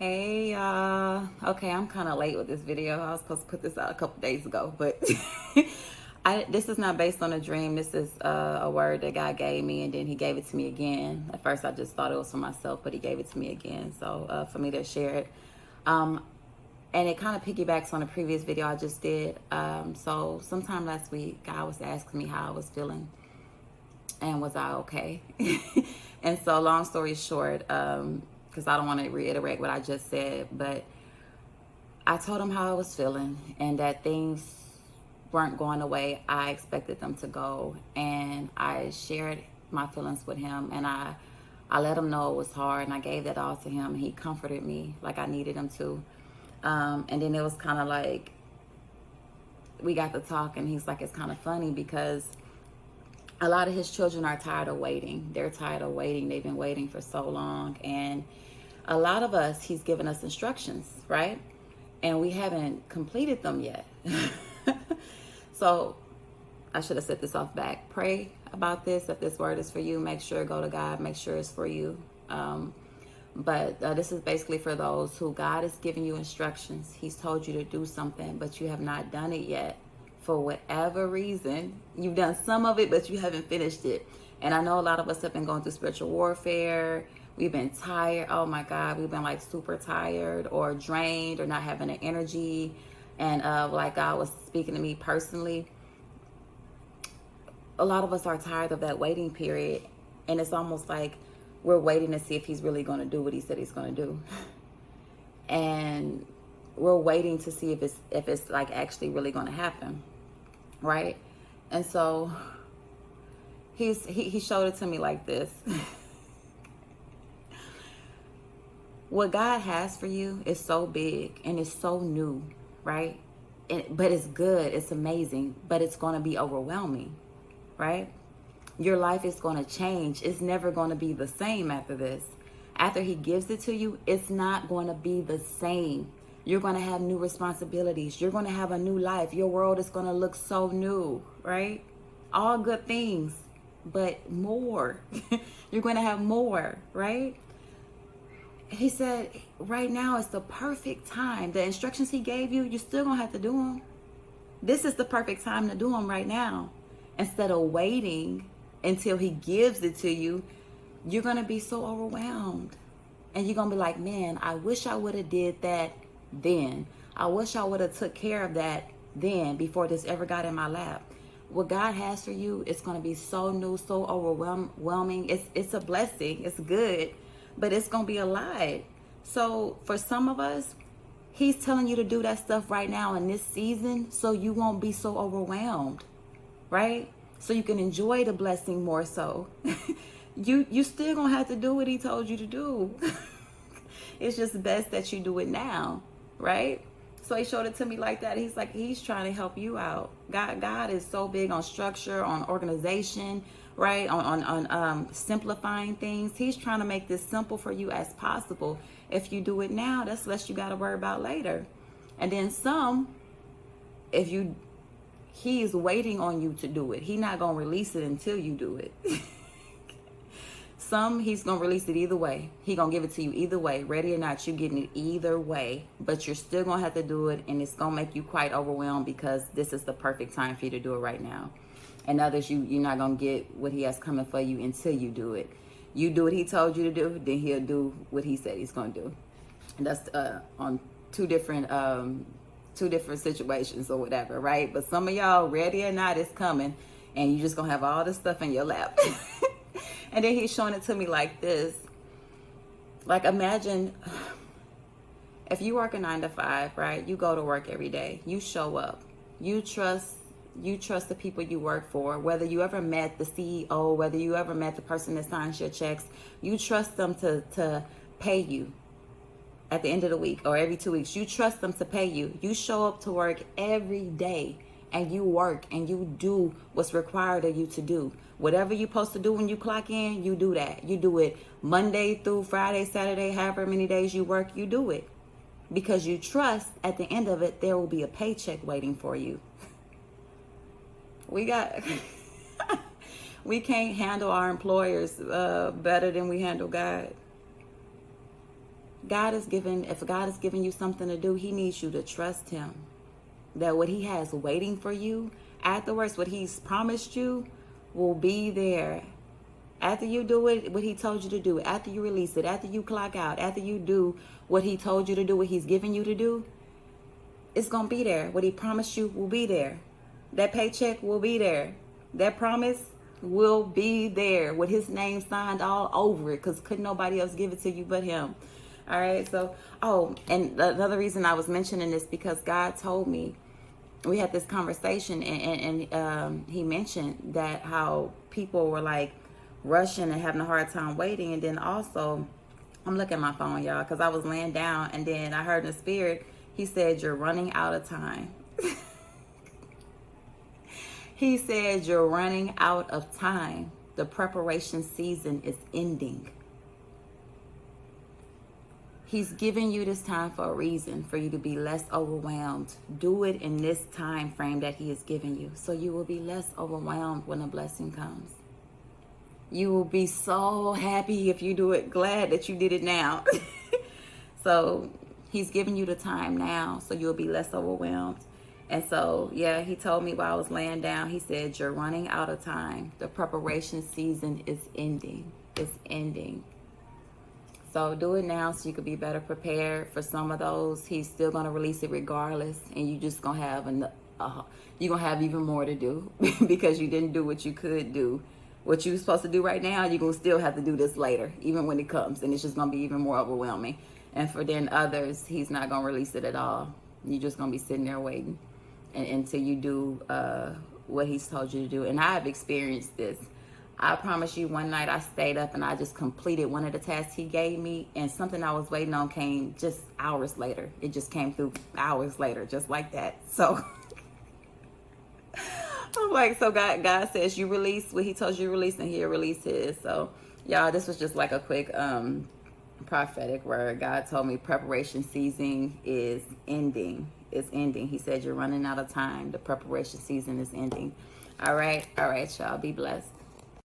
Hey y'all. Okay, I'm kind of late with this video. I was supposed to put this out a couple days ago, but this is not based on a dream. This is a word that God gave me, and then He gave it to me again. At first, I just thought it was for myself, but He gave it to me again. So for me to share it, and it kind of piggybacks on the previous video I just did. So sometime last week, God was asking me how I was feeling, and was I okay? And so, long story short, because I don't want to reiterate what I just said, but I told him how I was feeling and that things weren't going the way I expected them to go. And I shared my feelings with him, and I let him know it was hard, and I gave that all to him, and he comforted me like I needed him to. And then it was kind of like we got to talk, and he's like, it's kind of funny because a lot of his children are tired of waiting. They're tired of waiting. They've been waiting for so long. And a lot of us, he's given us instructions, right? And we haven't completed them yet. So I should have set this off back. Pray about this. If this word is for you, make sure go to God. Make sure it's for you. But this is basically for those who God is giving you instructions. He's told you to do something, but you have not done it yet. For whatever reason, you've done some of it, but you haven't finished it. And I know a lot of us have been going through spiritual warfare. We've been tired. Oh my God, we've been like super tired or drained or not having the energy. And like God was speaking to me personally, a lot of us are tired of that waiting period. And it's almost like we're waiting to see if he's really going to do what he said he's going to do. And we're waiting to see if it's like actually really going to happen. Right? And so he showed it to me like this. What God has for you is so big and it's so new, right? But it's good, it's amazing, but it's going to be overwhelming, right? Your life is going to change. It's never going to be the same after this. After he gives it to you, it's not going to be the same. You're going to have new responsibilities. You're going to have a new life. Your world is going to look so new, right? All good things, but more. You're going to have more, right? He said, right now is the perfect time. The instructions he gave you, you're still going to have to do them. This is the perfect time to do them right now. Instead of waiting until he gives it to you, you're going to be so overwhelmed. And you're going to be like, man, I wish I would have did that then. I wish I would have took care of that then before this ever got in my lap. What God has for you is going to be so new, so overwhelming. It's a blessing. It's good, but it's going to be a lot. So for some of us, he's telling you to do that stuff right now in this season so you won't be so overwhelmed, right? So you can enjoy the blessing more so. You still going to have to do what he told you to do. It's just best that you do it now, right? So he showed it to me like that. He's like, he's trying to help you out. God is so big on structure, on organization, right? On simplifying things. He's trying to make this simple for you as possible. If you do it now, that's less you got to worry about later. And then some, he's waiting on you to do it. He's not going to release it until you do it. Some, he's going to release it either way. He going to give it to you either way. Ready or not, you're getting it either way. But you're still going to have to do it, and it's going to make you quite overwhelmed because this is the perfect time for you to do it right now. And others, you're not going to get what he has coming for you until you do it. You do what he told you to do, then he'll do what he said he's going to do. And that's on two different situations or whatever, right? But some of y'all, ready or not, it's coming, and you're just going to have all this stuff in your lap. And then he's showing it to me like this. Like, imagine if you work a 9 to 5, right? You go to work every day. You show up. You trust the people you work for. Whether you ever met the CEO, whether you ever met the person that signs your checks, you trust them to pay you at the end of the week or every 2 weeks. You trust them to pay you. You show up to work every day and you work and you do what's required of you to do. Whatever you're supposed to do when you clock in, you do that. You do it Monday through Friday, Saturday, however many days you work, you do it. Because you trust at the end of it, there will be a paycheck waiting for you. We can't handle our employers better than we handle God. If God is giving you something to do, he needs you to trust him. That what he has waiting for you afterwards, what he's promised you, will be there. After you do it, what he told you to do, after you release it, after you clock out, after you do what he told you to do, what he's giving you to do, it's going to be there. What he promised you will be there. That paycheck will be there. That promise will be there with his name signed all over it, because couldn't nobody else give it to you but him. All right. So, and another reason I was mentioning this, because God told me, we had this conversation, and he mentioned that how people were like rushing and having a hard time waiting. And then also, I'm looking at my phone, y'all, because I was laying down, and then I heard in the spirit, he said, you're running out of time. He said, you're running out of time. The preparation season is ending. He's giving you this time for a reason, for you to be less overwhelmed. Do it in this time frame that he is giving you, so you will be less overwhelmed when a blessing comes. You will be so happy if you do it, glad that you did it now. So he's giving you the time now, so you'll be less overwhelmed. And so, yeah, he told me while I was laying down, he said, you're running out of time. The preparation season is ending. It's ending. So do it now so you could be better prepared for some of those. He's still going to release it regardless. And you just going to have you're going to have even more to do because you didn't do what you could do. What you're supposed to do right now, you're going to still have to do this later, even when it comes. And it's just going to be even more overwhelming. And for then others, he's not going to release it at all. You're just going to be sitting there waiting until you do what he's told you to do. And I have experienced this. I promise you, one night I stayed up and I just completed one of the tasks he gave me, and something I was waiting on came just hours later. It just came through hours later, just like that. So I'm like, so God says you release what he told you to release, and he'll release his. So y'all, this was just like a quick prophetic word. God told me preparation season is ending. It's ending. He said you're running out of time. The preparation season is ending. All right, y'all, be blessed.